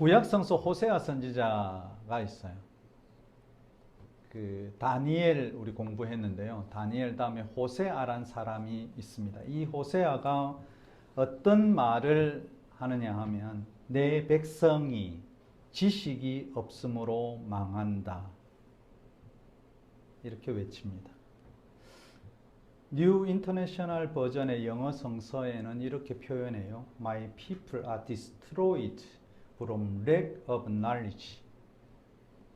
구약성서 호세아 선지자가 있어요. 다니엘 우리 공부했는데요. 다니엘 다음에 호세아란 사람이 있습니다. 이 호세아가 어떤 말을 하느냐 하면 내 백성이 지식이 없으므로 망한다. 이렇게 외칩니다. 뉴 인터내셔널 버전의 영어 성서에는 이렇게 표현해요. My people are destroyed from lack of knowledge.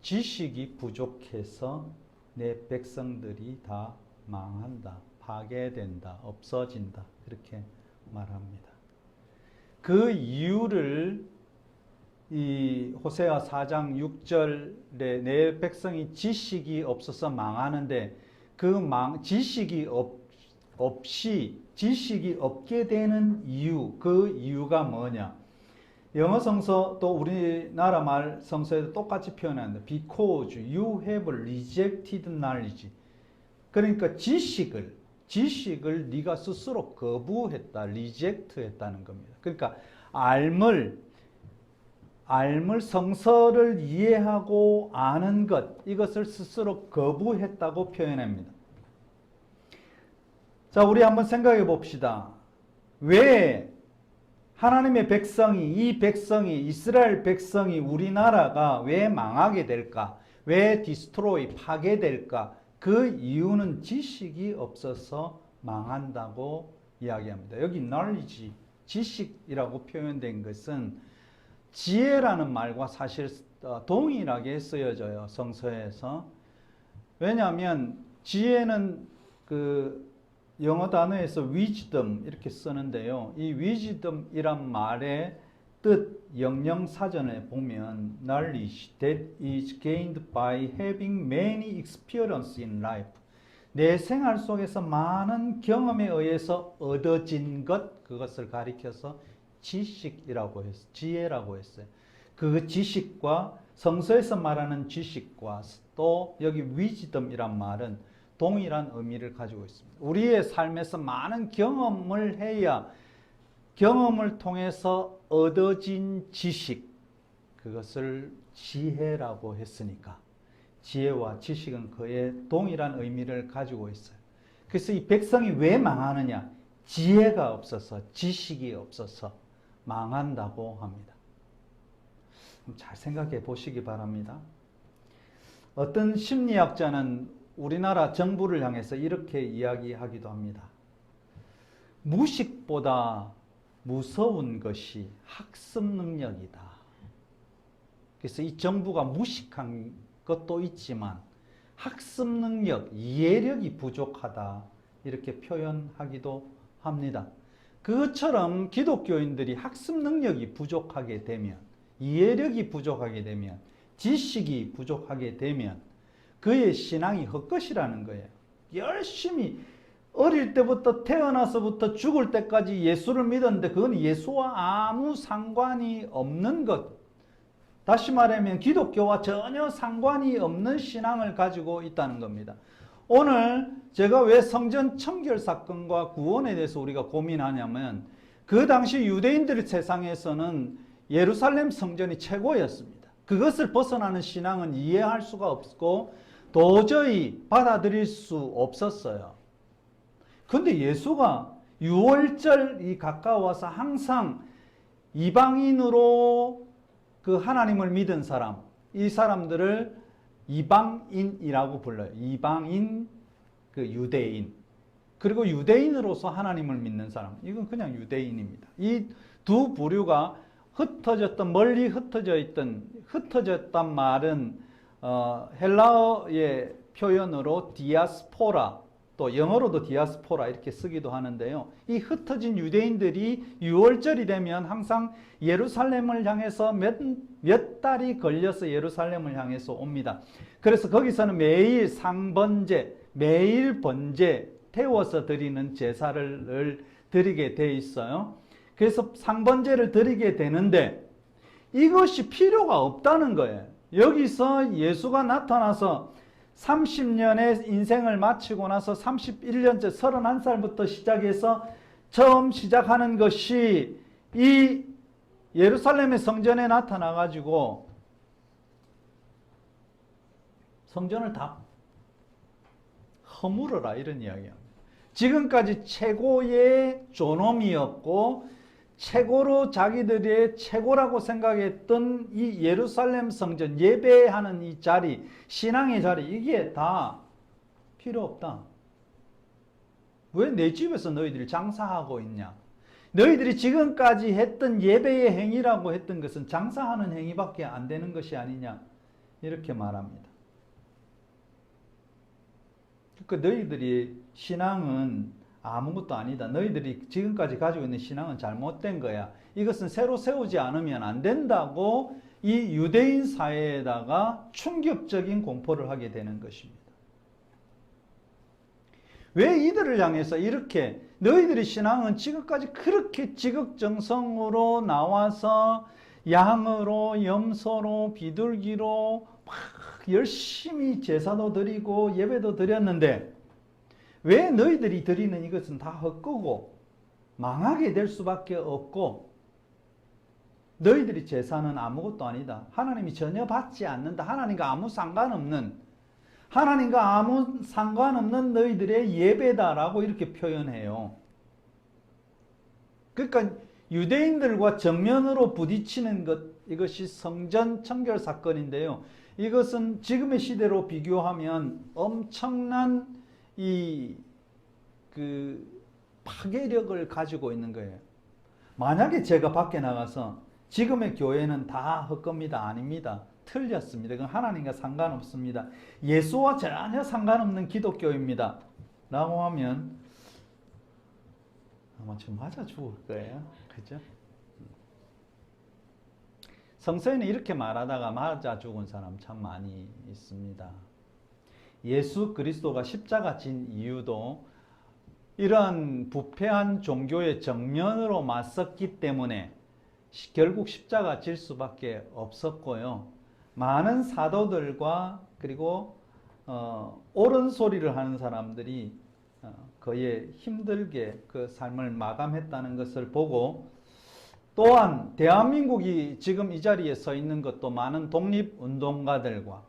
지식이 부족해서 내 백성들이 다 망한다, 파괴된다, 없어진다. 이렇게 말합니다. 그 이유를 이 호세아 4장 6절에 내 백성이 지식이 없어서 망하는데 지식이 없게 되는 이유, 그 이유가 뭐냐? 영어 성서 또 우리나라 말 성서에도 똑같이 표현합니다. Because you have rejected knowledge. 그러니까 지식을 네가 스스로 거부했다, 리젝트했다는 겁니다. 그러니까 알물 성서를 이해하고 아는 것, 이것을 스스로 거부했다고 표현합니다. 자, 우리 한번 생각해 봅시다. 왜 하나님의 백성이, 이스라엘 백성이, 우리나라가 왜 망하게 될까? 왜 디스트로이, 파괴될까? 그 이유는 지식이 없어서 망한다고 이야기합니다. 여기 knowledge, 지식이라고 표현된 것은 지혜라는 말과 사실 동일하게 쓰여져요. 성서에서. 왜냐하면 지혜는 영어 단어에서 wisdom 이렇게 쓰는데요. 이 wisdom이란 말의 뜻 영영사전에 보면 knowledge that is gained by having many experience in life. 내 생활 속에서 많은 경험에 의해서 얻어진 것, 그것을 가리켜서 지식이라고 했어요. 지혜라고 했어요. 그 지식과 성서에서 말하는 지식과 또 여기 wisdom이란 말은 동일한 의미를 가지고 있습니다. 우리의 삶에서 많은 경험을 해야 경험을 통해서 얻어진 지식, 그것을 지혜라고 했으니까 지혜와 지식은 그의 동일한 의미를 가지고 있어요. 그래서 이 백성이 왜 망하느냐? 지혜가 없어서, 지식이 없어서 망한다고 합니다. 잘 생각해 보시기 바랍니다. 어떤 심리학자는 우리나라 정부를 향해서 이렇게 이야기하기도 합니다. 무식보다 무서운 것이 학습 능력이다. 그래서 이 정부가 무식한 것도 있지만 학습 능력, 이해력이 부족하다. 이렇게 표현하기도 합니다. 그것처럼 기독교인들이 학습 능력이 부족하게 되면, 이해력이 부족하게 되면, 지식이 부족하게 되면 그의 신앙이 헛것이라는 거예요. 열심히 어릴 때부터 태어나서부터 죽을 때까지 예수를 믿었는데 그건 예수와 아무 상관이 없는 것. 다시 말하면 기독교와 전혀 상관이 없는 신앙을 가지고 있다는 겁니다. 오늘 제가 왜 성전 청결 사건과 구원에 대해서 우리가 고민하냐면 그 당시 유대인들 세상에서는 예루살렘 성전이 최고였습니다. 그것을 벗어나는 신앙은 이해할 수가 없고 도저히 받아들일 수 없었어요. 근데 예수가 유월절이 가까워서 항상 이방인으로 그 하나님을 믿은 사람, 이 사람들을 이방인이라고 불러요. 이방인, 유대인. 그리고 유대인으로서 하나님을 믿는 사람. 이건 그냥 유대인입니다. 이 두 부류가 멀리 흩어졌단 말은 헬라어의 표현으로 디아스포라, 또 영어로도 디아스포라 이렇게 쓰기도 하는데요. 이 흩어진 유대인들이 유월절이 되면 항상 예루살렘을 향해서 몇 달이 걸려서 예루살렘을 향해서 옵니다. 그래서 거기서는 매일 상번제, 매일 번제, 태워서 드리는 제사를 드리게 돼 있어요. 그래서 상번제를 드리게 되는데 이것이 필요가 없다는 거예요. 여기서 예수가 나타나서 30년의 인생을 마치고 나서 31년째 31살부터 시작해서 처음 시작하는 것이 이 예루살렘의 성전에 나타나 가지고 성전을 다 허물어라 이런 이야기입니다. 지금까지 최고의 존엄이었고 최고로 자기들의 최고라고 생각했던 이 예루살렘 성전 예배하는 이 자리, 신앙의 자리, 이게 다 필요 없다. 왜 내 집에서 너희들이 장사하고 있냐? 너희들이 지금까지 했던 예배의 행위라고 했던 것은 장사하는 행위밖에 안 되는 것이 아니냐? 이렇게 말합니다. 그러니까 너희들이 신앙은 아무것도 아니다. 너희들이 지금까지 가지고 있는 신앙은 잘못된 거야. 이것은 새로 세우지 않으면 안 된다고 이 유대인 사회에다가 충격적인 공포를 하게 되는 것입니다. 왜 이들을 향해서 이렇게 너희들의 신앙은 지금까지 그렇게 지극정성으로 나와서 양으로 염소로 비둘기로 막 열심히 제사도 드리고 예배도 드렸는데 왜 너희들이 드리는 이것은 다 헛거고 망하게 될 수밖에 없고 너희들이 제사는 아무것도 아니다. 하나님이 전혀 받지 않는다. 하나님과 아무 상관없는 너희들의 예배다라고 이렇게 표현해요. 그러니까 유대인들과 정면으로 부딪히는 것, 이것이 성전 청결 사건인데요. 이것은 지금의 시대로 비교하면 엄청난 파괴력을 가지고 있는 거예요. 만약에 제가 밖에 나가서 지금의 교회는 다 헛겁니다. 아닙니다. 틀렸습니다. 그건 하나님과 상관없습니다. 예수와 전혀 상관없는 기독교입니다. 라고 하면 아마 좀 맞아 죽을 거예요. 그죠? 성서에는 이렇게 말하다가 맞아 죽은 사람 참 많이 있습니다. 예수 그리스도가 십자가 진 이유도 이러한 부패한 종교의 정면으로 맞섰기 때문에 결국 십자가 질 수밖에 없었고요. 많은 사도들과 그리고 옳은 소리를 하는 사람들이 거의 힘들게 그 삶을 마감했다는 것을 보고 또한 대한민국이 지금 이 자리에 서 있는 것도 많은 독립운동가들과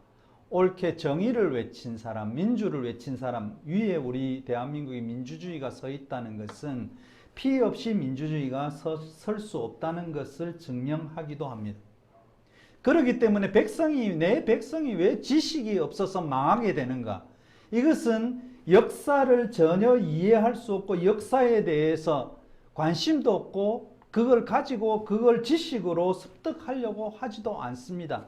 옳게 정의를 외친 사람, 민주를 외친 사람 위에 우리 대한민국의 민주주의가 서 있다는 것은 피해 없이 민주주의가 설 수 없다는 것을 증명하기도 합니다. 그렇기 때문에 내 백성이 왜 지식이 없어서 망하게 되는가? 이것은 역사를 전혀 이해할 수 없고 역사에 대해서 관심도 없고 그걸 가지고 그걸 지식으로 습득하려고 하지도 않습니다.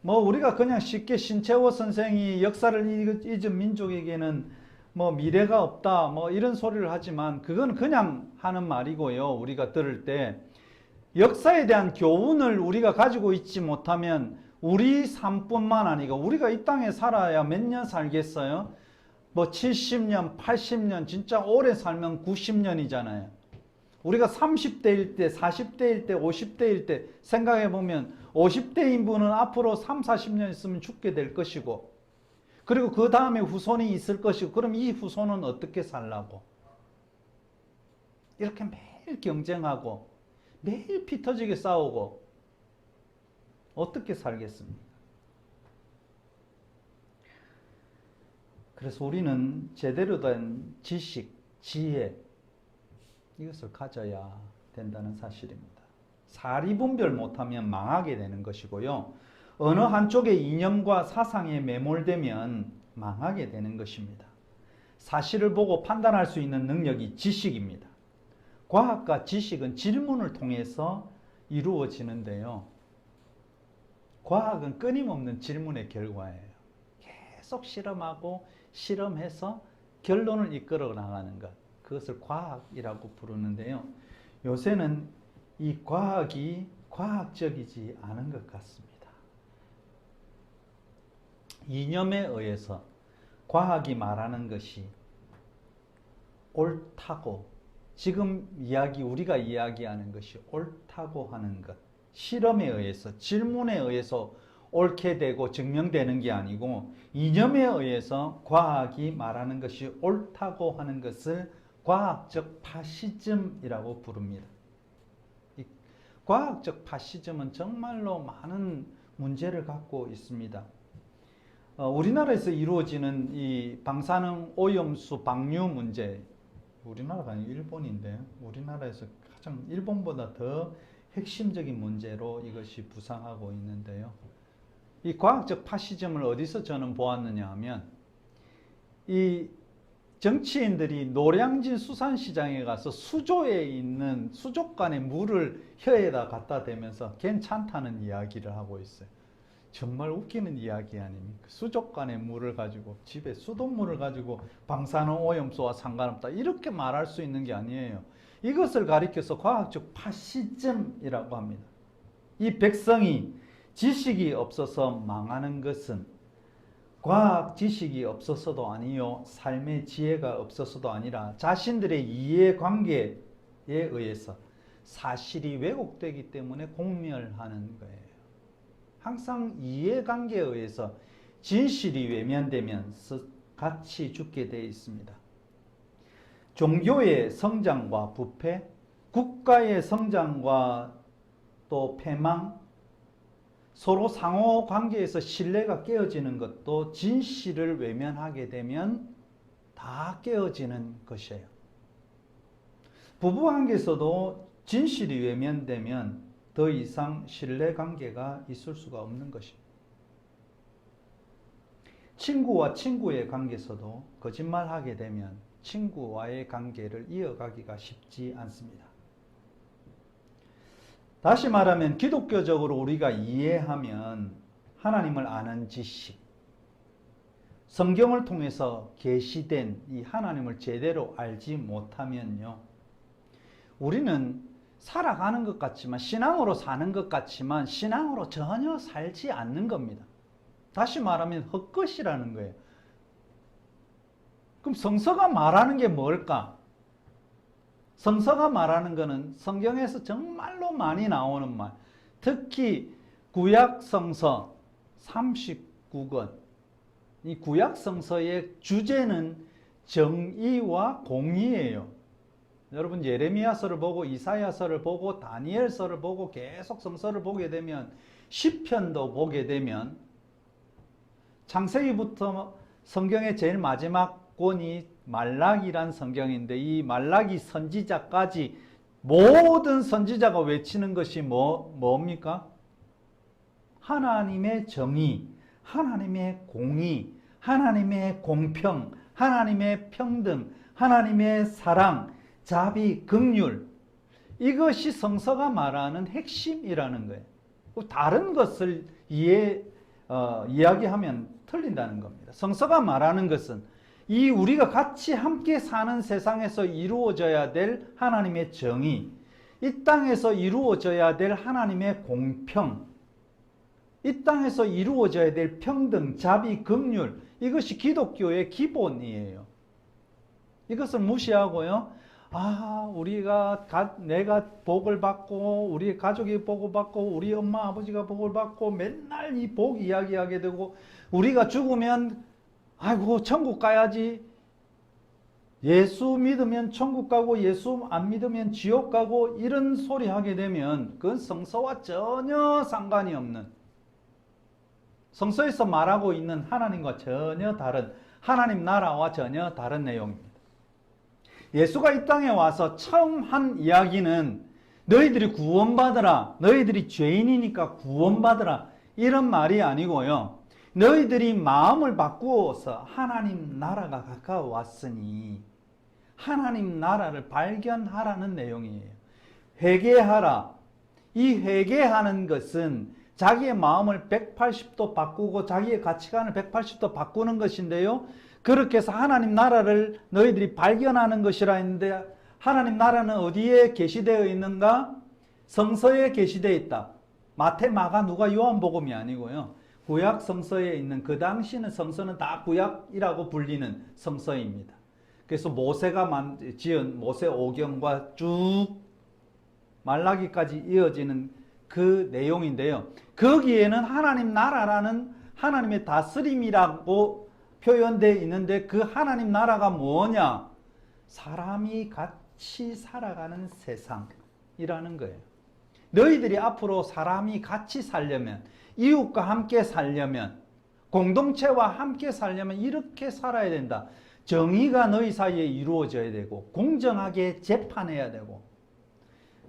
우리가 그냥 쉽게 신채호 선생이 역사를 잊은 민족에게는 미래가 없다 이런 소리를 하지만 그건 그냥 하는 말이고요. 우리가 들을 때 역사에 대한 교훈을 우리가 가지고 있지 못하면 우리 삶뿐만 아니고 우리가 이 땅에 살아야 몇 년 살겠어요? 70년, 80년, 진짜 오래 살면 90년이잖아요. 우리가 30대일 때, 40대일 때, 50대일 때 생각해 보면 50대인 분은 앞으로 3, 40년 있으면 죽게 될 것이고 그리고 그 다음에 후손이 있을 것이고 그럼 이 후손은 어떻게 살라고? 이렇게 매일 경쟁하고 매일 피 터지게 싸우고 어떻게 살겠습니까? 그래서 우리는 제대로 된 지식, 지혜 이것을 가져야 된다는 사실입니다. 사리분별 못하면 망하게 되는 것이고요. 어느 한쪽의 이념과 사상에 매몰되면 망하게 되는 것입니다. 사실을 보고 판단할 수 있는 능력이 지식입니다. 과학과 지식은 질문을 통해서 이루어지는데요. 과학은 끊임없는 질문의 결과예요. 계속 실험하고 실험해서 결론을 이끌어 나가는 것. 그것을 과학이라고 부르는데요. 요새는 이 과학이 과학적이지 않은 것 같습니다. 이념에 의해서 과학이 말하는 것이 옳다고 지금 우리가 이야기하는 것이 옳다고 하는 것 실험에 의해서 질문에 의해서 옳게 되고 증명되는 게 아니고 이념에 의해서 과학이 말하는 것이 옳다고 하는 것을 과학적 파시즘이라고 부릅니다. 과학적 파시즘은 정말로 많은 문제를 갖고 있습니다. 우리나라에서 이루어지는 이 방사능 오염수 방류 문제, 우리나라가 아니고 일본인데 우리나라에서 가장 일본보다 더 핵심적인 문제로 이것이 부상하고 있는데요. 이 과학적 파시즘을 어디서 저는 보았느냐 하면 이 정치인들이 노량진 수산시장에 가서 수조에 있는 수족관의 물을 혀에다 갖다 대면서 괜찮다는 이야기를 하고 있어요. 정말 웃기는 이야기 아닙니까? 수족관의 물을 가지고 집에 수돗물을 가지고 방사능 오염수와 상관없다 이렇게 말할 수 있는 게 아니에요. 이것을 가리켜서 과학적 파시즘이라고 합니다. 이 백성이 지식이 없어서 망하는 것은 과학 지식이 없어서도 아니요, 삶의 지혜가 없어서도 아니라 자신들의 이해관계에 의해서 사실이 왜곡되기 때문에 공멸하는 거예요. 항상 이해관계에 의해서 진실이 외면되면 같이 죽게 되어 있습니다. 종교의 성장과 부패, 국가의 성장과 또 패망, 서로 상호 관계에서 신뢰가 깨어지는 것도 진실을 외면하게 되면 다 깨어지는 것이에요. 부부관계에서도 진실이 외면되면 더 이상 신뢰관계가 있을 수가 없는 것입니다. 친구와 친구의 관계에서도 거짓말하게 되면 친구와의 관계를 이어가기가 쉽지 않습니다. 다시 말하면 기독교적으로 우리가 이해하면 하나님을 아는 지식, 성경을 통해서 계시된 이 하나님을 제대로 알지 못하면요, 우리는 살아가는 것 같지만, 신앙으로 사는 것 같지만 신앙으로 전혀 살지 않는 겁니다. 다시 말하면 헛것이라는 거예요. 그럼 성서가 말하는 게 뭘까? 성서가 말하는 것은 성경에서 정말로 많이 나오는 말, 특히 구약 성서 39권, 이 구약 성서의 주제는 정의와 공의예요. 여러분 예레미야서를 보고 이사야서를 보고 다니엘서를 보고 계속 성서를 보게 되면, 시편도 보게 되면, 창세기부터 성경의 제일 마지막 권이 말라기란 성경인데, 이 말라기 선지자까지 모든 선지자가 외치는 것이 뭡니까? 하나님의 정의, 하나님의 공의, 하나님의 공평, 하나님의 평등, 하나님의 사랑, 자비, 긍휼, 이것이 성서가 말하는 핵심이라는 거예요. 다른 것을 이야기하면 틀린다는 겁니다. 성서가 말하는 것은 이 우리가 같이 함께 사는 세상에서 이루어져야 될 하나님의 정의, 이 땅에서 이루어져야 될 하나님의 공평, 이 땅에서 이루어져야 될 평등, 자비, 긍휼, 이것이 기독교의 기본이에요. 이것을 무시하고요, 내가 복을 받고, 우리 가족이 복을 받고, 우리 엄마 아버지가 복을 받고, 맨날 이 복 이야기하게 되고, 우리가 죽으면 아이고 천국 가야지, 예수 믿으면 천국 가고 예수 안 믿으면 지옥 가고, 이런 소리 하게 되면 그건 성서와 전혀 상관이 없는, 성서에서 말하고 있는 하나님과 전혀 다른, 하나님 나라와 전혀 다른 내용입니다. 예수가 이 땅에 와서 처음 한 이야기는 너희들이 구원받으라, 너희들이 죄인이니까 구원받으라, 이런 말이 아니고요, 너희들이 마음을 바꾸어서 하나님 나라가 가까워왔으니 하나님 나라를 발견하라는 내용이에요. 회개하라. 이 회개하는 것은 자기의 마음을 180도 바꾸고 자기의 가치관을 180도 바꾸는 것인데요, 그렇게 해서 하나님 나라를 너희들이 발견하는 것이라 했는데, 하나님 나라는 어디에 계시되어 있는가? 성서에 계시되어 있다. 마태, 마가, 누가, 요한복음이 아니고요, 구약 성서에 있는, 그 당시는 성서는 다 구약이라고 불리는 성서입니다. 그래서 모세가 지은 모세 오경과 쭉 말라기까지 이어지는 그 내용인데요, 거기에는 하나님 나라라는 하나님의 다스림이라고 표현되어 있는데, 그 하나님 나라가 뭐냐? 사람이 같이 살아가는 세상이라는 거예요. 너희들이 앞으로 사람이 같이 살려면, 이웃과 함께 살려면, 공동체와 함께 살려면 이렇게 살아야 된다. 정의가 너희 사이에 이루어져야 되고 공정하게 재판해야 되고.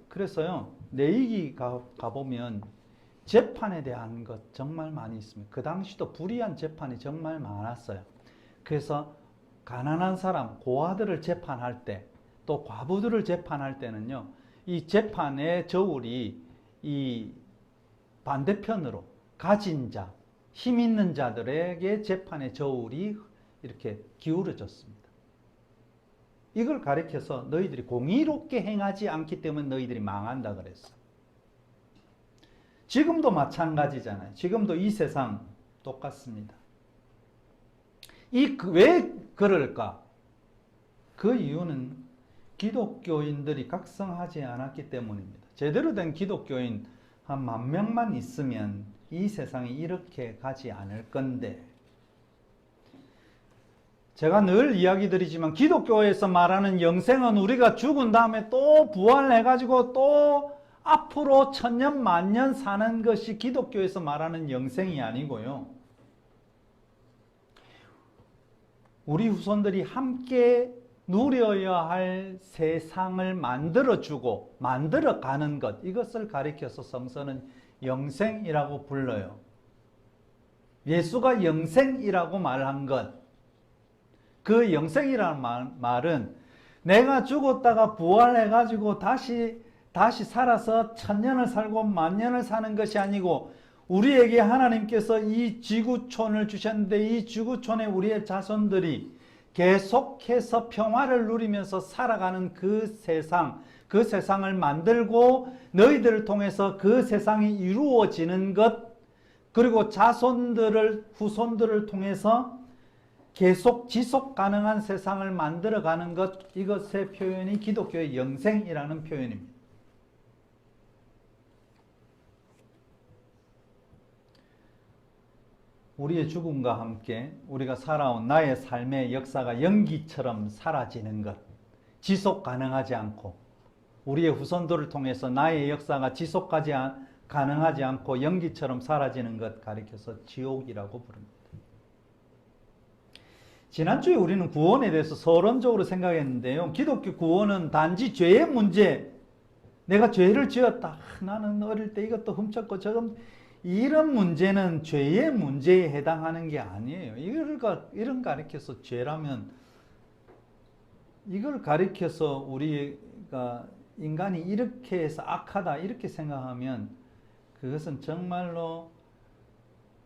그래서요, 내익이 가보면 재판에 대한 것 정말 많이 있습니다. 그 당시도 불의한 재판이 정말 많았어요. 그래서 가난한 사람, 고아들을 재판할 때, 또 과부들을 재판할 때는요, 이 재판의 저울이 이 반대편으로 가진 자, 힘 있는 자들에게 재판의 저울이 이렇게 기울어졌습니다. 이걸 가리켜서 너희들이 공의롭게 행하지 않기 때문에 너희들이 망한다 그랬어. 지금도 마찬가지잖아요. 지금도 이 세상 똑같습니다. 왜 그럴까? 그 이유는 기독교인들이 각성하지 않았기 때문입니다. 제대로 된 기독교인 한 10,000명만 있으면 이 세상이 이렇게 가지 않을 건데, 제가 늘 이야기 드리지만 기독교에서 말하는 영생은 우리가 죽은 다음에 또 부활해가지고 또 앞으로 1000년 만년 사는 것이 기독교에서 말하는 영생이 아니고요, 우리 후손들이 함께 누려야 할 세상을 만들어주고 만들어가는 것, 이것을 가리켜서 성서는 영생이라고 불러요. 예수가 영생이라고 말한 것, 그 영생이라는 말은 내가 죽었다가 부활해가지고 다시 살아서 1000년을 살고 만년을 사는 것이 아니고, 우리에게 하나님께서 이 지구촌을 주셨는데 이 지구촌에 우리의 자손들이 계속해서 평화를 누리면서 살아가는 그 세상을 만들고 너희들을 통해서 그 세상이 이루어지는 것, 그리고 후손들을 통해서 계속 지속 가능한 세상을 만들어가는 것, 이것의 표현이 기독교의 영생이라는 표현입니다. 우리의 죽음과 함께 우리가 살아온 나의 삶의 역사가 연기처럼 사라지는 것, 지속 가능하지 않고, 우리의 후손들을 통해서 나의 역사가 지속 가능하지 않고 연기처럼 사라지는 것 가리켜서 지옥이라고 부릅니다. 지난주에 우리는 구원에 대해서 서론적으로 생각했는데요, 기독교 구원은 단지 죄의 문제, 내가 죄를 지었다, 나는 어릴 때 이것도 훔쳤고 저건, 이런 문제는 죄의 문제에 해당하는 게 아니에요. 이걸 가리켜서 죄라면, 이걸 가리켜서 우리가 인간이 이렇게 해서 악하다 이렇게 생각하면 그것은 정말로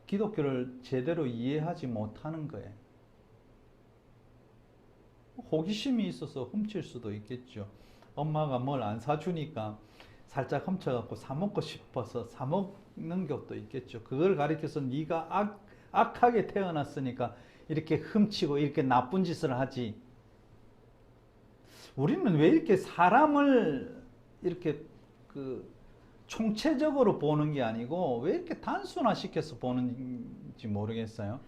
기독교를 제대로 이해하지 못하는 거예요. 호기심이 있어서 훔칠 수도 있겠죠. 엄마가 뭘 안 사주니까 살짝 훔쳐갖고 사먹고 싶어서 사먹는 것도 있겠죠. 그걸 가리켜서 네가 악하게 태어났으니까 이렇게 훔치고 이렇게 나쁜 짓을 하지. 우리는 왜 이렇게 사람을 이렇게 총체적으로 보는 게 아니고 왜 이렇게 단순화시켜서 보는지 모르겠어요.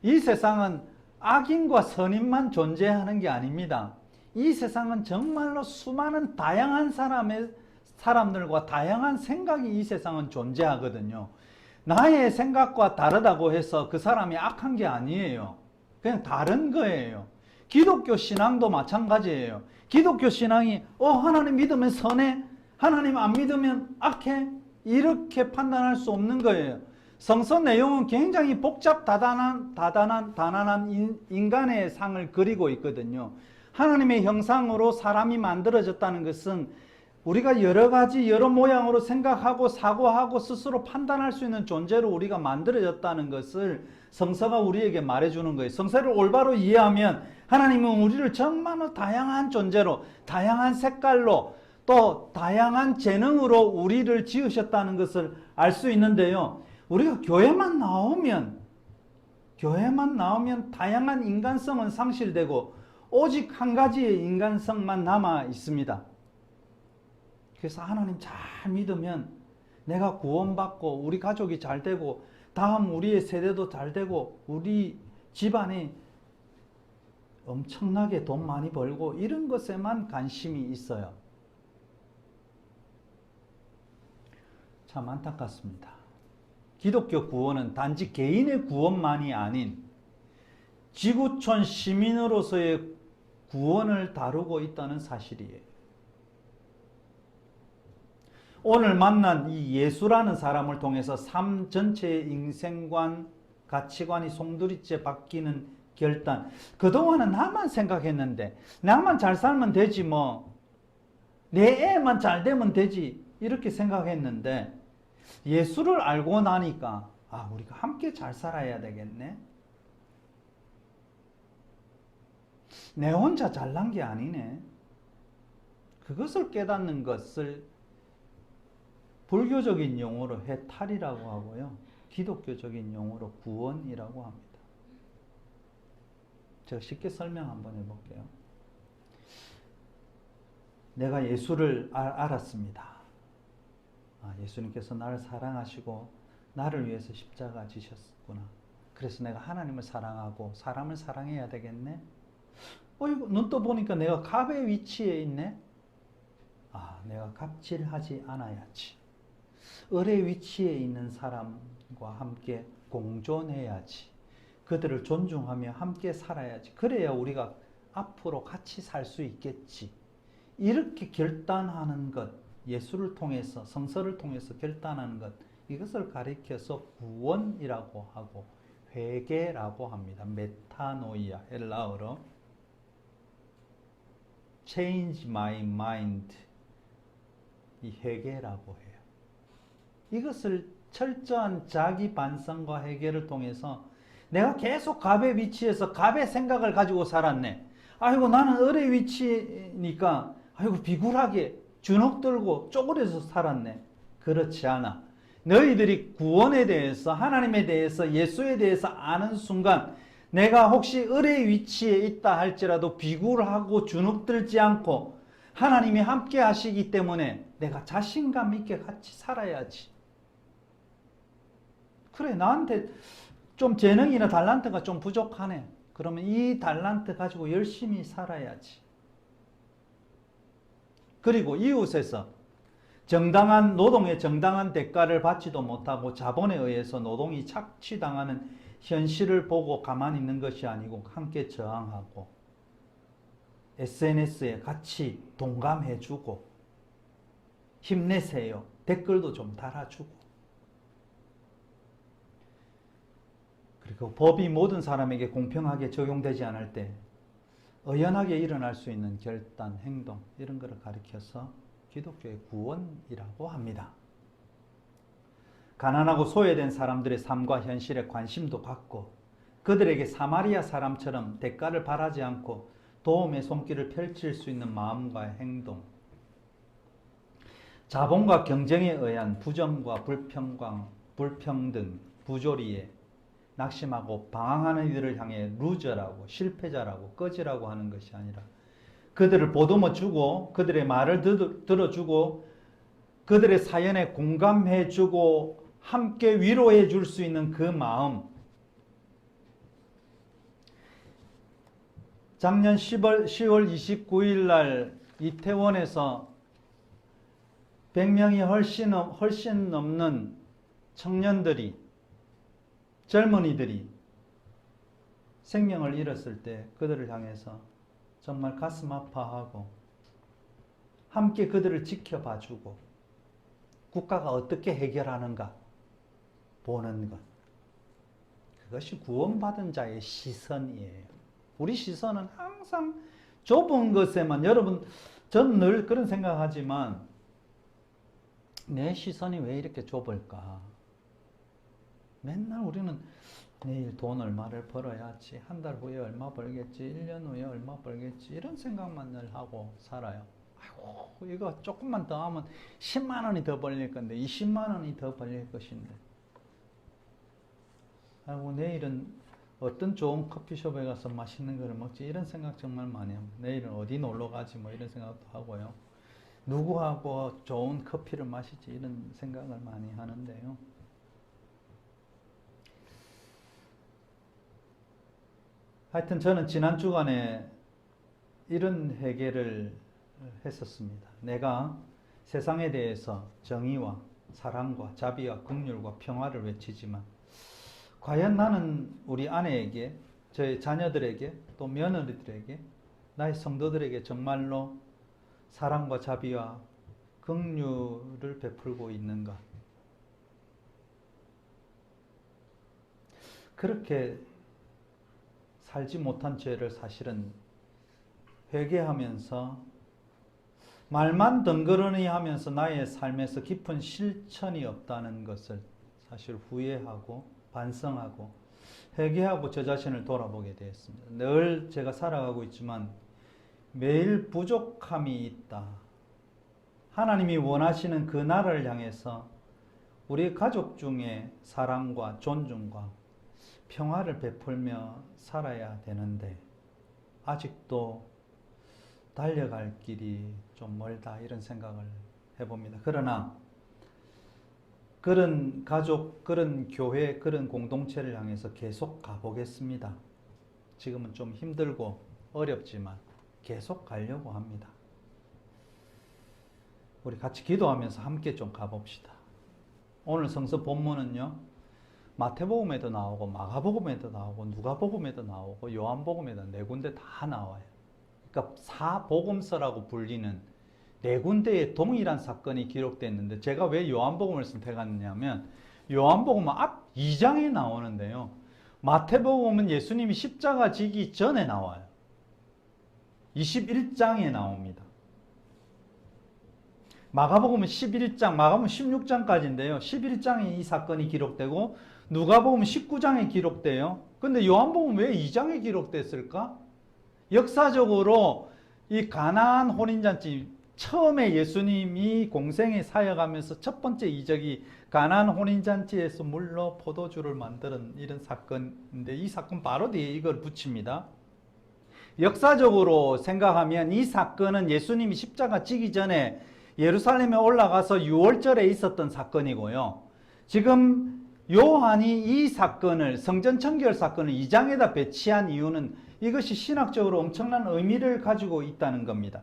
이 세상은 악인과 선인만 존재하는 게 아닙니다. 이 세상은 정말로 수많은 다양한 사람들과 다양한 생각이 이 세상은 존재하거든요. 나의 생각과 다르다고 해서 그 사람이 악한 게 아니에요. 그냥 다른 거예요. 기독교 신앙도 마찬가지예요. 기독교 신앙이 하나님 믿으면 선해, 하나님 안 믿으면 악해, 이렇게 판단할 수 없는 거예요. 성서 내용은 굉장히 복잡 다단한 인간의 상을 그리고 있거든요. 하나님의 형상으로 사람이 만들어졌다는 것은 우리가 여러 가지 여러 모양으로 생각하고 사고하고 스스로 판단할 수 있는 존재로 우리가 만들어졌다는 것을 성서가 우리에게 말해주는 거예요. 성서를 올바로 이해하면 하나님은 우리를 정말로 다양한 존재로, 다양한 색깔로, 또 다양한 재능으로 우리를 지으셨다는 것을 알 수 있는데요, 우리가 교회만 나오면 다양한 인간성은 상실되고 오직 한 가지의 인간성만 남아 있습니다. 그래서 하나님 잘 믿으면 내가 구원받고 우리 가족이 잘 되고 다음 우리의 세대도 잘 되고 우리 집안이 엄청나게 돈 많이 벌고 이런 것에만 관심이 있어요. 참 안타깝습니다. 기독교 구원은 단지 개인의 구원만이 아닌 지구촌 시민으로서의 구원을 다루고 있다는 사실이에요. 오늘 만난 이 예수라는 사람을 통해서 삶 전체의 인생관, 가치관이 송두리째 바뀌는 결단. 그동안은 나만 생각했는데 나만 잘 살면 되지 뭐. 내 애만 잘 되면 되지. 이렇게 생각했는데 예수를 알고 나니까 우리가 함께 잘 살아야 되겠네. 내 혼자 잘난 게 아니네. 그것을 깨닫는 것을 불교적인 용어로 해탈이라고 하고요. 기독교적인 용어로 구원이라고 합니다. 제가 쉽게 설명 한번 해볼게요. 내가 예수를 알았습니다. 예수님께서 나를 사랑하시고 나를 위해서 십자가 지셨구나. 그래서 내가 하나님을 사랑하고 사람을 사랑해야 되겠네. 눈 떠 보니까 내가 갑의 위치에 있네. 내가 갑질하지 않아야지. 을의 위치에 있는 사람과 함께 공존해야지. 그들을 존중하며 함께 살아야지. 그래야 우리가 앞으로 같이 살 수 있겠지. 이렇게 결단하는 것, 예수를 통해서, 성서를 통해서 결단하는 것, 이것을 가리켜서 구원이라고 하고 회개라고 합니다. 메타노이아, 헬라어로 change my mind, 이 회개라고 해요. 이것을 철저한 자기 반성과 회개를 통해서 내가 계속 갑의 위치에서 갑의 생각을 가지고 살았네. 나는 을의 위치니까 비굴하게 주눅 들고 쪼그려서 살았네. 그렇지 않아. 너희들이 구원에 대해서, 하나님에 대해서, 예수에 대해서 아는 순간 내가 혹시 을의 위치에 있다 할지라도 비굴하고 주눅 들지 않고 하나님이 함께 하시기 때문에 내가 자신감 있게 같이 살아야지. 그래, 나한테 좀 재능이나 달란트가 좀 부족하네. 그러면 이 달란트 가지고 열심히 살아야지. 그리고 이웃에서 정당한 노동의 정당한 대가를 받지도 못하고 자본에 의해서 노동이 착취당하는 현실을 보고 가만히 있는 것이 아니고 함께 저항하고 SNS에 같이 동감해주고 힘내세요. 댓글도 좀 달아주고. 그리고 법이 모든 사람에게 공평하게 적용되지 않을 때 의연하게 일어날 수 있는 결단, 행동 이런 것을 가리켜서 기독교의 구원이라고 합니다. 가난하고 소외된 사람들의 삶과 현실에 관심도 갖고 그들에게 사마리아 사람처럼 대가를 바라지 않고 도움의 손길을 펼칠 수 있는 마음과 행동, 자본과 경쟁에 의한 부정과 불평등, 부조리에 낙심하고 방황하는 이들을 향해 루저라고, 실패자라고, 꺼지라고 하는 것이 아니라 그들을 보듬어주고 그들의 말을 들어주고 그들의 사연에 공감해주고 함께 위로해 줄 수 있는 그 마음. 작년 10월 29일 날 이태원에서 100명이 훨씬 넘는 청년들이, 젊은이들이 생명을 잃었을 때 그들을 향해서 정말 가슴 아파하고 함께 그들을 지켜봐주고 국가가 어떻게 해결하는가 보는 것. 그것이 구원받은 자의 시선이에요. 우리 시선은 항상 좁은 것에만, 여러분, 전 늘 그런 생각하지만 내 시선이 왜 이렇게 좁을까? 맨날 우리는 내일 돈 얼마를 벌어야지, 한 달 후에 얼마 벌겠지, 1년 후에 얼마 벌겠지, 이런 생각만 늘 하고 살아요. 아이고, 이거 조금만 더 하면 10만 원이 더 벌릴 건데, 20만 원이 더 벌릴 것인데. 아이고, 내일은 어떤 좋은 커피숍에 가서 맛있는 거를 먹지, 이런 생각 정말 많이 합니다. 내일은 어디 놀러 가지, 뭐 이런 생각도 하고요. 누구하고 좋은 커피를 마시지, 이런 생각을 많이 하는데요. 하여튼 저는 지난 주간에 이런 회개를 했었습니다. 내가 세상에 대해서 정의와 사랑과 자비와 긍휼과 평화를 외치지만 과연 나는 우리 아내에게, 저의 자녀들에게, 또 며느리들에게, 나의 성도들에게 정말로 사랑과 자비와 긍휼을 베풀고 있는가? 그렇게 살지 못한 죄를 사실은 회개하면서 말만 덩그러니 하면서 나의 삶에서 깊은 실천이 없다는 것을 사실 후회하고 반성하고 회개하고 저 자신을 돌아보게 되었습니다. 늘 제가 살아가고 있지만 매일 부족함이 있다. 하나님이 원하시는 그 나라를 향해서 우리 가족 중에 사랑과 존중과 평화를 베풀며 살아야 되는데 아직도 달려갈 길이 좀 멀다, 이런 생각을 해봅니다. 그러나 그런 가족, 그런 교회, 그런 공동체를 향해서 계속 가보겠습니다. 지금은 좀 힘들고 어렵지만 계속 가려고 합니다. 우리 같이 기도하면서 함께 좀 가봅시다. 오늘 성서 본문은요, 마태복음에도 나오고 마가복음에도 나오고 누가복음에도 나오고 요한복음에도 네 군데 다 나와요. 그러니까 사복음서라고 불리는 네 군데의 동일한 사건이 기록됐는데, 제가 왜 요한복음을 선택했냐면 요한복음은 앞 2장에 나오는데요, 마태복음은 예수님이 십자가 지기 전에 나와요. 21장에 나옵니다. 마가복음은 11장, 마가복음은 16장까지인데요. 11장에 이 사건이 기록되고 누가복음은 19장에 기록돼요. 근데 요한복음은 왜 2장에 기록됐을까? 역사적으로 이 가나안 혼인잔치, 처음에 예수님이 공생에 사역하면서 첫 번째 이적이 가나안 혼인잔치에서 물로 포도주를 만드는 이런 사건인데, 이 사건 바로 뒤에 이걸 붙입니다. 역사적으로 생각하면 이 사건은 예수님이 십자가 지기 전에 예루살렘에 올라가서 유월절에 있었던 사건이고요. 지금 요한이 이 사건을, 성전 청결 사건을 2장에다 배치한 이유는 이것이 신학적으로 엄청난 의미를 가지고 있다는 겁니다.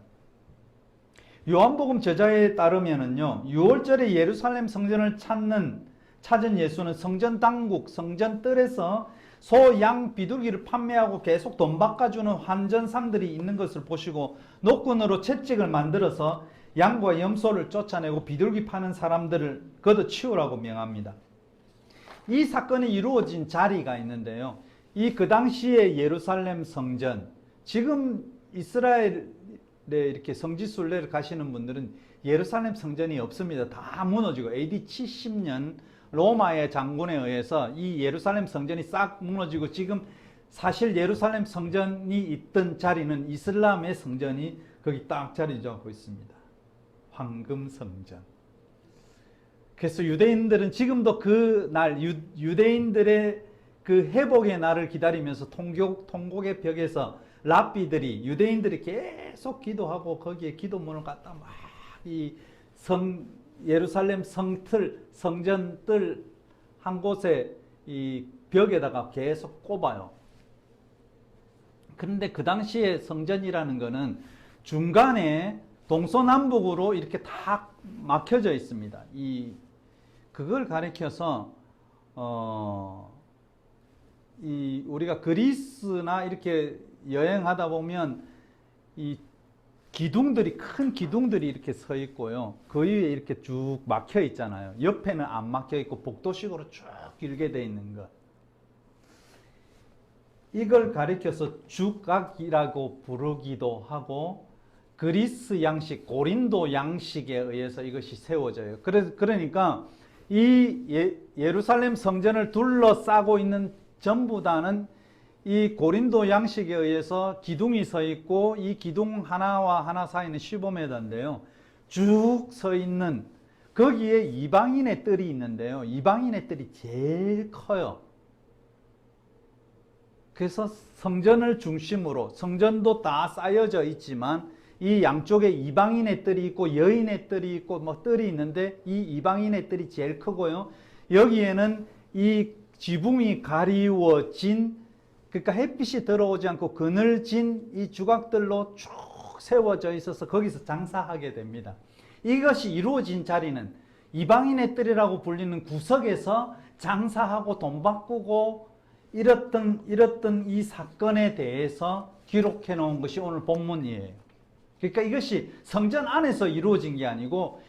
요한복음 저자에 따르면은요, 유월절에 예루살렘 성전을 찾은 예수는 성전 당국, 성전 뜰에서 소, 양, 비둘기를 판매하고 계속 돈 바꿔주는 환전상들이 있는 것을 보시고 노끈으로 채찍을 만들어서 양과 염소를 쫓아내고 비둘기 파는 사람들을 걷어치우라고 명합니다. 이 사건이 이루어진 자리가 있는데요, 그 당시에 예루살렘 성전, 지금 이스라엘에 이렇게 성지순례를 가시는 분들은 예루살렘 성전이 없습니다. 다 무너지고 AD 70년 로마의 장군에 의해서 이 예루살렘 성전이 싹 무너지고, 지금 사실 예루살렘 성전이 있던 자리는 이슬람의 성전이 거기 딱 자리 잡고 있습니다. 황금 성전. 그래서 유대인들은 지금도 그 날, 유대인들의 그 회복의 날을 기다리면서 통곡의 벽에서 랍비들이, 유대인들이 계속 기도하고 거기에 기도문을 갖다 막 이 예루살렘 성전 뜰 한 곳에 이 벽에다가 계속 꼽아요. 그런데 그 당시에 성전이라는 거는 중간에 동서남북으로 이렇게 다 막혀져 있습니다. 그걸 가리켜서 우리가 그리스나 이렇게 여행하다 보면 이 기둥들이, 큰 기둥들이 이렇게 서 있고요, 그 위에 이렇게 쭉 막혀 있잖아요. 옆에는 안 막혀 있고 복도식으로 쭉 길게 돼 있는 것, 이걸 가리켜서 주각이라고 부르기도 하고, 그리스 양식, 고린도 양식에 의해서 이것이 세워져요. 그러니까 이 예루살렘 성전을 둘러싸고 있는 전부 다는 이 고린도 양식에 의해서 기둥이 서 있고, 이 기둥 하나와 하나 사이는 15m인데요. 쭉 서 있는 거기에 이방인의 뜰이 있는데요. 이방인의 뜰이 제일 커요. 그래서 성전을 중심으로, 성전도 다 쌓여져 있지만 이 양쪽에 이방인의 뜰이 있고 여인의 뜰이 있고 뭐 뜰이 있는데, 이 이방인의 뜰이 제일 크고요. 여기에는 이 지붕이 가리워진, 그러니까 햇빛이 들어오지 않고 그늘진 이 주각들로 쭉 세워져 있어서 거기서 장사하게 됩니다. 이것이 이루어진 자리는 이방인의 뜰이라고 불리는 구석에서 장사하고 돈 바꾸고 이랬던 이 사건에 대해서 기록해 놓은 것이 오늘 본문이에요. 그러니까 이것이 성전 안에서 이루어진 게 아니고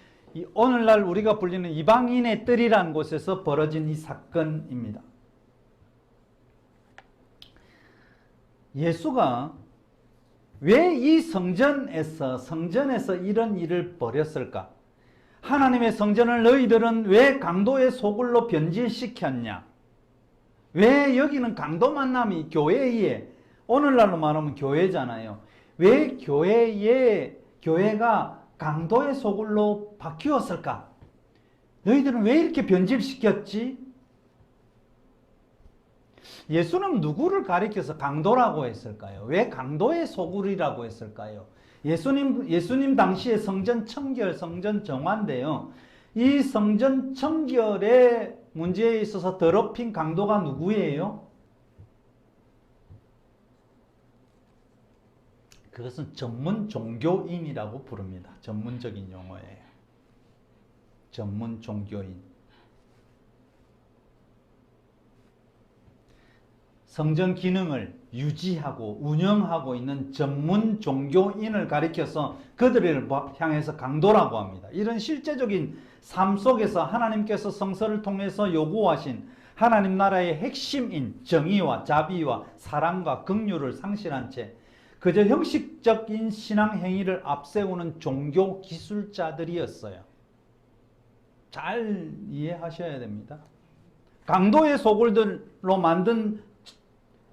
오늘날 우리가 불리는 이방인의 뜰이라는 곳에서 벌어진 이 사건입니다. 예수가 왜 이 성전에서 이런 일을 벌였을까? 하나님의 성전을 너희들은 왜 강도의 소굴로 변질시켰냐? 왜 여기는 강도 만남이 교회에, 오늘날로 말하면 교회잖아요. 왜 교회가 강도의 소굴로 바뀌었을까? 너희들은 왜 이렇게 변질시켰지? 예수는 누구를 가리켜서 강도라고 했을까요? 왜 강도의 소굴이라고 했을까요? 예수님 당시의 성전 청결, 성전 정화인데요. 이 성전 청결의 문제에 있어서 더럽힌 강도가 누구예요? 그것은 전문 종교인이라고 부릅니다. 전문적인 용어예요. 전문 종교인. 성전 기능을 유지하고 운영하고 있는 전문 종교인을 가리켜서 그들을 향해서 강도라고 합니다. 이런 실제적인 삶 속에서 하나님께서 성서를 통해서 요구하신 하나님 나라의 핵심인 정의와 자비와 사랑과 긍휼을 상실한 채 그저 형식적인 신앙 행위를 앞세우는 종교 기술자들이었어요. 잘 이해하셔야 됩니다. 강도의 소굴들로 만든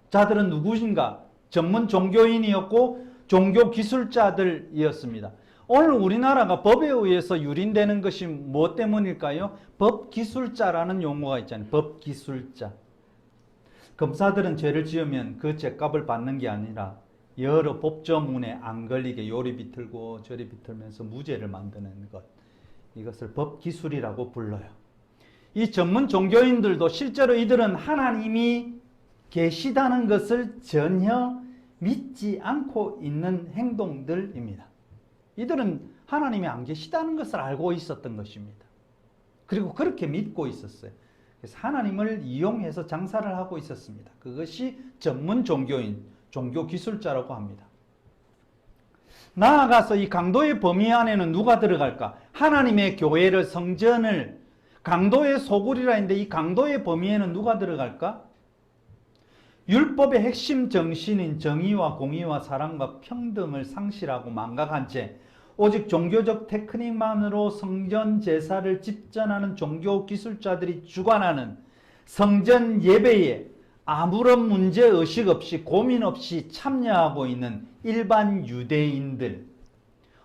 자들은 누구신가? 전문 종교인이었고 종교 기술자들이었습니다. 오늘 우리나라가 법에 의해서 유린되는 것이 무엇 때문일까요? 법기술자라는 용어가 있잖아요. 법기술자. 검사들은 죄를 지으면 그 죄값을 받는 게 아니라 여러 법조문에 안 걸리게 요리 비틀고 저리 비틀면서 무죄를 만드는 것. 이것을 법기술이라고 불러요. 이 전문 종교인들도 실제로 이들은 하나님이 계시다는 것을 전혀 믿지 않고 있는 행동들입니다. 이들은 하나님이 안 계시다는 것을 알고 있었던 것입니다. 그리고 그렇게 믿고 있었어요. 그래서 하나님을 이용해서 장사를 하고 있었습니다. 그것이 전문 종교인, 종교 기술자라고 합니다. 나아가서 이 강도의 범위 안에는 누가 들어갈까? 하나님의 교회를, 성전을 강도의 소굴이라 했는데 이 강도의 범위에는 누가 들어갈까? 율법의 핵심 정신인 정의와 공의와 사랑과 평등을 상실하고 망각한 채 오직 종교적 테크닉만으로 성전 제사를 집전하는 종교 기술자들이 주관하는 성전 예배에 아무런 문제의식 없이 고민 없이 참여하고 있는 일반 유대인들,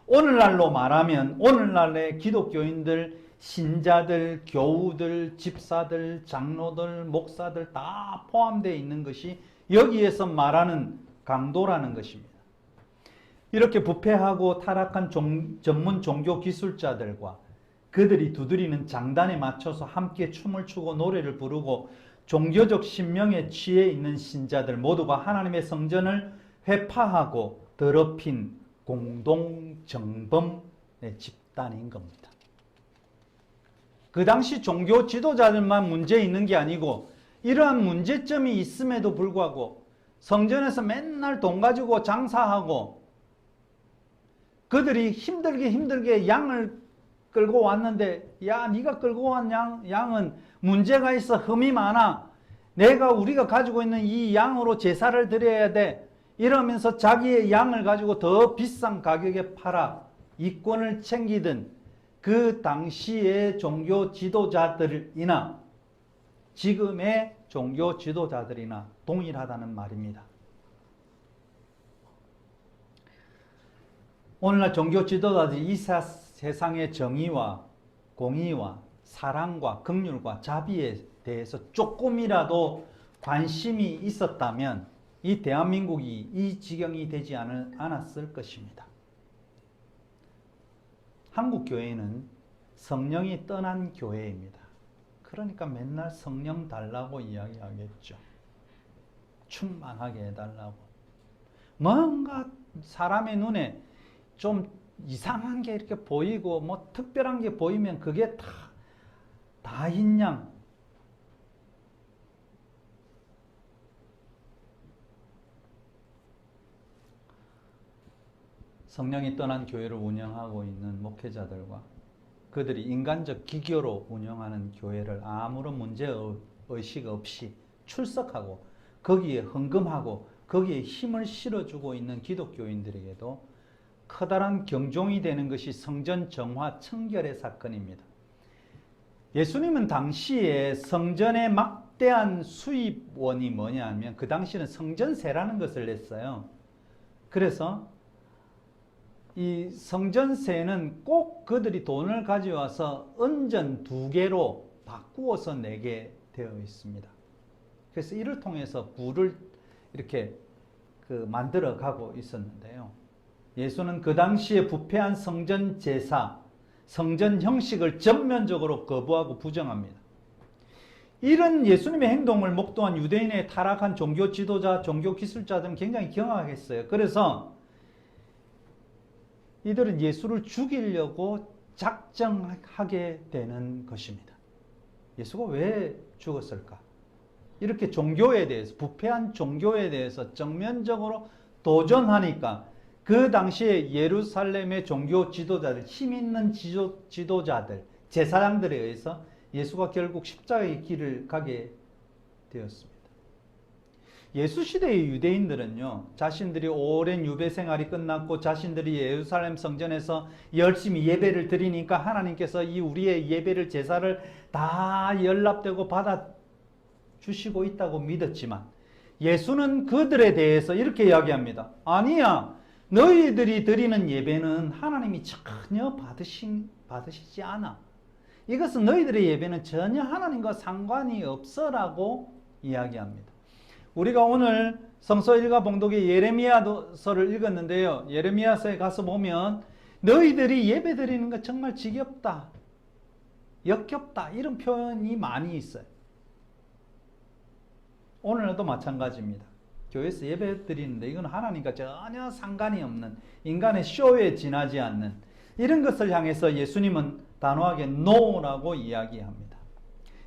오늘날로 말하면 오늘날의 기독교인들, 신자들, 교우들, 집사들, 장로들, 목사들 다 포함되어 있는 것이 여기에서 말하는 강도라는 것입니다. 이렇게 부패하고 타락한 전문 종교 기술자들과 그들이 두드리는 장단에 맞춰서 함께 춤을 추고 노래를 부르고 종교적 신명에 취해 있는 신자들 모두가 하나님의 성전을 회파하고 더럽힌 공동정범의 집단인 겁니다. 그 당시 종교 지도자들만 문제 있는 게 아니고 이러한 문제점이 있음에도 불구하고 성전에서 맨날 돈 가지고 장사하고 그들이 힘들게 양을 끌고 왔는데 야 네가 끌고 온 양은 문제가 있어 흠이 많아 우리가 가지고 있는 이 양으로 제사를 드려야 돼 이러면서 자기의 양을 가지고 더 비싼 가격에 팔아 이권을 챙기던 그 당시의 종교 지도자들이나 지금의 종교 지도자들이나 동일하다는 말입니다. 오늘날 종교 지도자들이 이 세상의 정의와 공의와 사랑과 긍휼과 자비에 대해서 조금이라도 관심이 있었다면 이 대한민국이 이 지경이 되지 않았을 것입니다. 한국 교회는 성령이 떠난 교회입니다. 그러니까 맨날 성령 달라고 이야기하겠죠. 충만하게 해달라고. 뭔가 사람의 눈에 좀 이상한 게 이렇게 보이고 뭐 특별한 게 보이면 그게 다 다인 양 성령이 떠난 교회를 운영하고 있는 목회자들과 그들이 인간적 기교로 운영하는 교회를 아무런 문제의식 없이 출석하고 거기에 헌금하고 거기에 힘을 실어주고 있는 기독교인들에게도 커다란 경종이 되는 것이 성전 정화 청결의 사건입니다. 예수님은 당시에 성전의 막대한 수입원이 뭐냐면 그 당시는 성전세라는 것을 냈어요. 그래서 이 성전세는 꼭 그들이 돈을 가져와서 은전 2개로 바꾸어서 내게 되어 있습니다. 그래서 이를 통해서 부를 이렇게 만들어 가고 있었는데요. 예수는 그 당시에 부패한 성전 제사, 성전 형식을 전면적으로 거부하고 부정합니다. 이런 예수님의 행동을 목도한 유대인의 타락한 종교 지도자, 종교 기술자들은 굉장히 경악했어요. 그래서 이들은 예수를 죽이려고 작정하게 되는 것입니다. 예수가 왜 죽었을까? 이렇게 종교에 대해서, 부패한 종교에 대해서 정면적으로 도전하니까 그 당시에 예루살렘의 종교 지도자들, 힘 있는 지도자들, 제사장들에 의해서 예수가 결국 십자가의 길을 가게 되었습니다. 예수 시대의 유대인들은요, 자신들이 오랜 유배 생활이 끝났고 자신들이 예루살렘 성전에서 열심히 예배를 드리니까 하나님께서 이 우리의 예배를, 제사를 다 연락되고 받아 주시고 있다고 믿었지만 예수는 그들에 대해서 이렇게 이야기합니다. 아니야, 너희들이 드리는 예배는 하나님이 전혀 받으시지 않아. 이것은 너희들의 예배는 전혀 하나님과 상관이 없어라고 이야기합니다. 우리가 오늘 성서 일가 봉독의 예레미야서를 읽었는데요. 예레미야서에 가서 보면 너희들이 예배 드리는 거 정말 지겹다, 역겹다, 이런 표현이 많이 있어요. 오늘도 마찬가지입니다. 교회에서 예배 드리는데 이건 하나님과 전혀 상관이 없는, 인간의 쇼에 지나지 않는 이런 것을 향해서 예수님은 단호하게 NO라고 이야기합니다.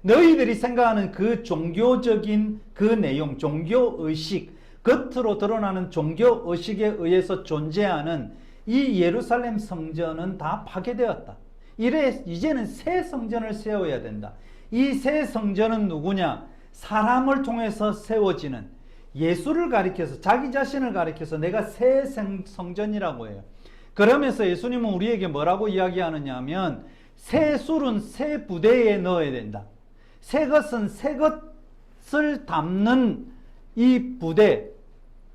너희들이 생각하는 그 종교적인 그 내용, 종교의식, 겉으로 드러나는 종교의식에 의해서 존재하는 이 예루살렘 성전은 다 파괴되었다. 이제는 새 성전을 세워야 된다. 이 새 성전은 누구냐? 사람을 통해서 세워지는, 예수를 가리켜서, 자기 자신을 가리켜서 내가 새 성전이라고 해요. 그러면서 예수님은 우리에게 뭐라고 이야기하느냐 하면 새 술은 새 부대에 넣어야 된다. 새 것은 새 것을 담는 이 부대,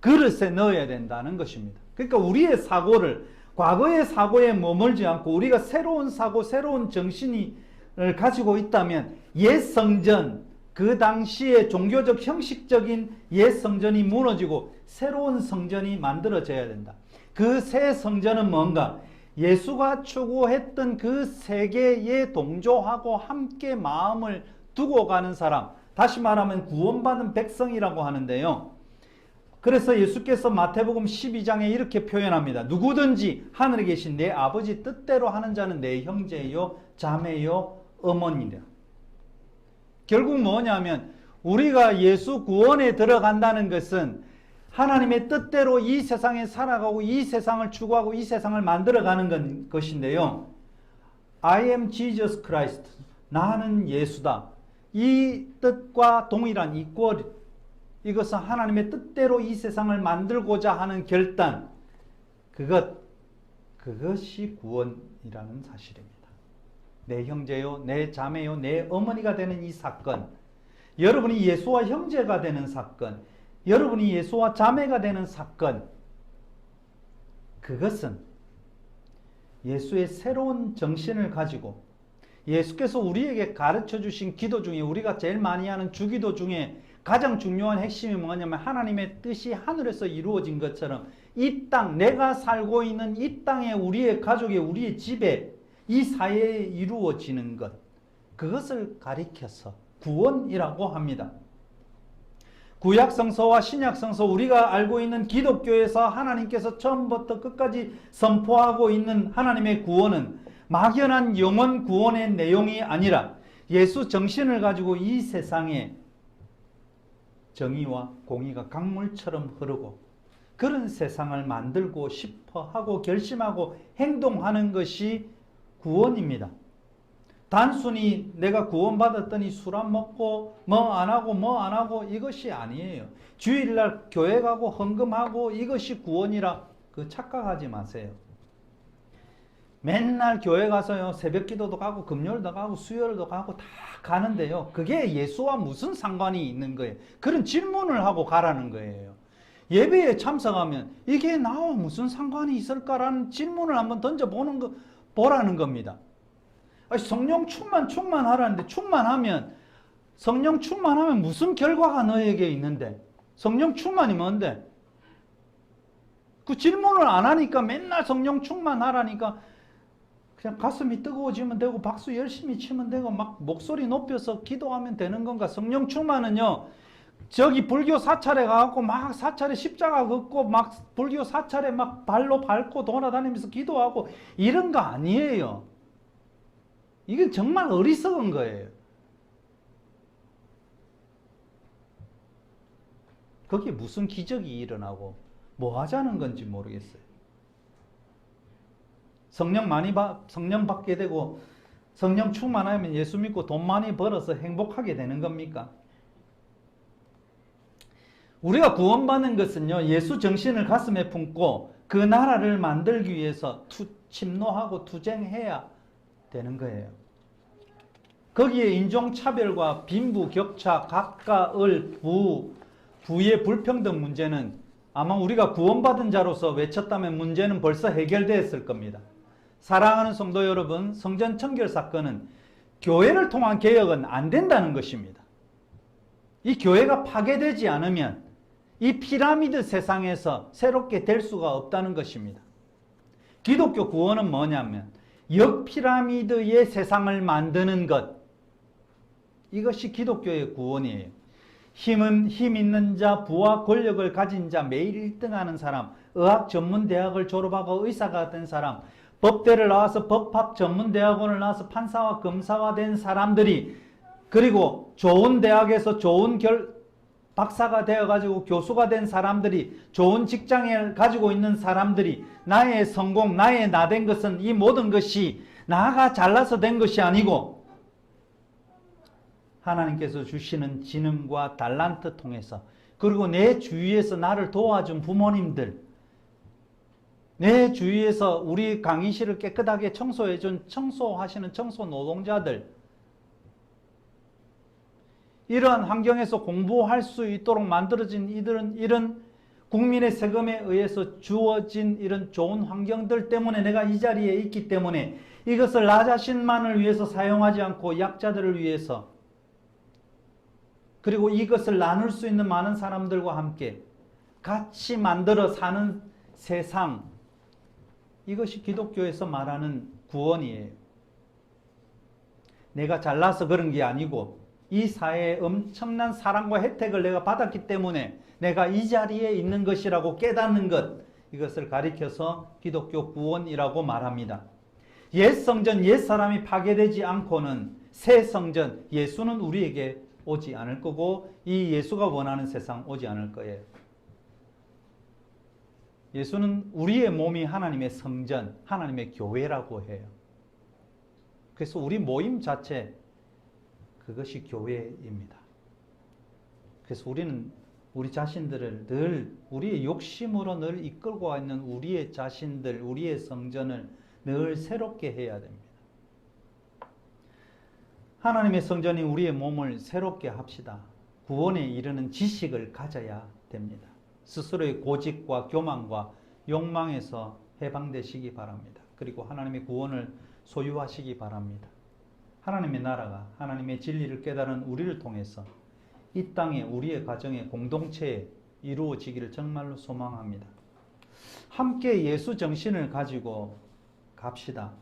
그릇에 넣어야 된다는 것입니다. 그러니까 우리의 사고를, 과거의 사고에 머물지 않고 우리가 새로운 사고, 새로운 정신을 가지고 있다면 옛 성전, 그 당시에 종교적 형식적인 옛 성전이 무너지고 새로운 성전이 만들어져야 된다. 그 새 성전은 뭔가? 예수가 추구했던 그 세계에 동조하고 함께 마음을 두고 가는 사람, 다시 말하면 구원받은 백성이라고 하는데요. 그래서 예수께서 마태복음 12장에 이렇게 표현합니다. 누구든지 하늘에 계신 내 아버지 뜻대로 하는 자는 내 형제요, 자매요, 어머니라. 결국 뭐냐면 우리가 예수 구원에 들어간다는 것은 하나님의 뜻대로 이 세상에 살아가고 이 세상을 추구하고 이 세상을 만들어가는 것인데요. I am Jesus Christ. 나는 예수다. 이 뜻과 동일한 equal, 이것은 하나님의 뜻대로 이 세상을 만들고자 하는 결단, 그것이 구원이라는 사실입니다. 내 형제요, 내 자매요, 내 어머니가 되는 이 사건, 여러분이 예수와 형제가 되는 사건, 여러분이 예수와 자매가 되는 사건, 그것은 예수의 새로운 정신을 가지고 예수께서 우리에게 가르쳐 주신 기도 중에 우리가 제일 많이 하는 주기도 중에 가장 중요한 핵심이 뭐냐면 하나님의 뜻이 하늘에서 이루어진 것처럼 이 땅, 내가 살고 있는 이 땅에, 우리의 가족에, 우리의 집에, 이 사회에 이루어지는 것, 그것을 가리켜서 구원이라고 합니다. 구약 성서와 신약 성서, 우리가 알고 있는 기독교에서 하나님께서 처음부터 끝까지 선포하고 있는 하나님의 구원은 막연한 영원 구원의 내용이 아니라 예수 정신을 가지고 이 세상에 정의와 공의가 강물처럼 흐르고 그런 세상을 만들고 싶어 하고 결심하고 행동하는 것이 구원입니다. 단순히 내가 구원받았더니 술 안 먹고 뭐 안 하고 이것이 아니에요. 주일날 교회 가고 헌금하고 이것이 구원이라 그 착각하지 마세요. 맨날 교회 가서요 새벽 기도도 가고 금요일도 가고 수요일도 가고 다 가는데요. 그게 예수와 무슨 상관이 있는 거예요? 그런 질문을 하고 가라는 거예요. 예배에 참석하면 이게 나와 무슨 상관이 있을까라는 질문을 한번 보라는 겁니다. 성령 충만하라는데 성령 충만하면 무슨 결과가 너에게 있는데? 성령 충만이 뭔데? 그 질문을 안 하니까 맨날 성령 충만하라니까 그냥 가슴이 뜨거워지면 되고 박수 열심히 치면 되고 막 목소리 높여서 기도하면 되는 건가? 성령 충만은요. 저기 불교 사찰에 가갖고 막 사찰에 십자가 긋고 막 불교 사찰에 막 발로 밟고 돌아다니면서 기도하고 이런 거 아니에요. 이게 정말 어리석은 거예요. 거기에 무슨 기적이 일어나고 뭐 하자는 건지 모르겠어요. 성령 받게 되고 성령 충만하면 예수 믿고 돈 많이 벌어서 행복하게 되는 겁니까? 우리가 구원받는 것은요, 예수 정신을 가슴에 품고 그 나라를 만들기 위해서 침노하고 투쟁해야 되는 거예요. 거기에 인종차별과 빈부격차, 각과 을, 부의 불평등 문제는 아마 우리가 구원받은 자로서 외쳤다면 문제는 벌써 해결되었을 겁니다. 사랑하는 성도 여러분, 성전 청결 사건은 교회를 통한 개혁은 안 된다는 것입니다. 이 교회가 파괴되지 않으면 이 피라미드 세상에서 새롭게 될 수가 없다는 것입니다. 기독교 구원은 뭐냐면 역피라미드의 세상을 만드는 것, 이것이 기독교의 구원이에요. 힘 있는 자, 부와 권력을 가진 자, 매일 1등하는 사람, 의학 전문 대학을 졸업하고 의사가 된 사람, 법대를 나와서 법학 전문 대학원을 나와서 판사와 검사가 된 사람들이, 그리고 좋은 대학에서 좋은 박사가 되어가지고 교수가 된 사람들이, 좋은 직장을 가지고 있는 사람들이, 나의 성공, 나의 나 된 것은 이 모든 것이 나가 잘나서 된 것이 아니고 하나님께서 주시는 지능과 달란트 통해서, 그리고 내 주위에서 나를 도와준 부모님들, 내 주위에서 우리 강의실을 깨끗하게 청소해준 청소하시는 청소 노동자들, 이러한 환경에서 공부할 수 있도록 만들어진 이런 국민의 세금에 의해서 주어진 이런 좋은 환경들 때문에 내가 이 자리에 있기 때문에 이것을 나 자신만을 위해서 사용하지 않고 약자들을 위해서, 그리고 이것을 나눌 수 있는 많은 사람들과 함께 같이 만들어 사는 세상, 이것이 기독교에서 말하는 구원이에요. 내가 잘나서 그런 게 아니고 이 사회에 엄청난 사랑과 혜택을 내가 받았기 때문에 내가 이 자리에 있는 것이라고 깨닫는 것, 이것을 가리켜서 기독교 구원이라고 말합니다. 옛 성전, 옛 사람이 파괴되지 않고는 새 성전, 예수는 우리에게 오지 않을 거고 이 예수가 원하는 세상 오지 않을 거예요. 예수는 우리의 몸이 하나님의 성전, 하나님의 교회라고 해요. 그래서 우리 모임 자체, 그것이 교회입니다. 그래서 우리는 우리 자신들을 늘 우리의 욕심으로 늘 이끌고 있는 우리의 자신들, 우리의 성전을 늘 새롭게 해야 됩니다. 하나님의 성전이 우리의 몸을 새롭게 합시다. 구원에 이르는 지식을 가져야 됩니다. 스스로의 고집과 교만과 욕망에서 해방되시기 바랍니다. 그리고 하나님의 구원을 소유하시기 바랍니다. 하나님의 나라가, 하나님의 진리를 깨달은 우리를 통해서 이 땅에 우리의 가정의 공동체에 이루어지기를 정말로 소망합니다. 함께 예수 정신을 가지고 갑시다.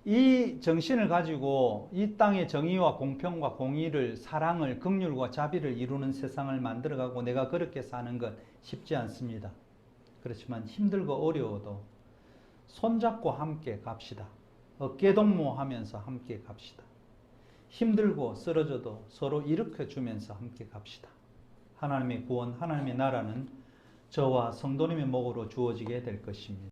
이 정신을 가지고 이 땅의 정의와 공평과 공의를, 사랑을, 긍휼과 자비를 이루는 세상을 만들어가고 내가 그렇게 사는 것 쉽지 않습니다. 그렇지만 힘들고 어려워도 손잡고 함께 갑시다. 어깨동무하면서 함께 갑시다. 힘들고 쓰러져도 서로 일으켜 주면서 함께 갑시다. 하나님의 구원, 하나님의 나라는 저와 성도님의 목으로 주어지게 될 것입니다.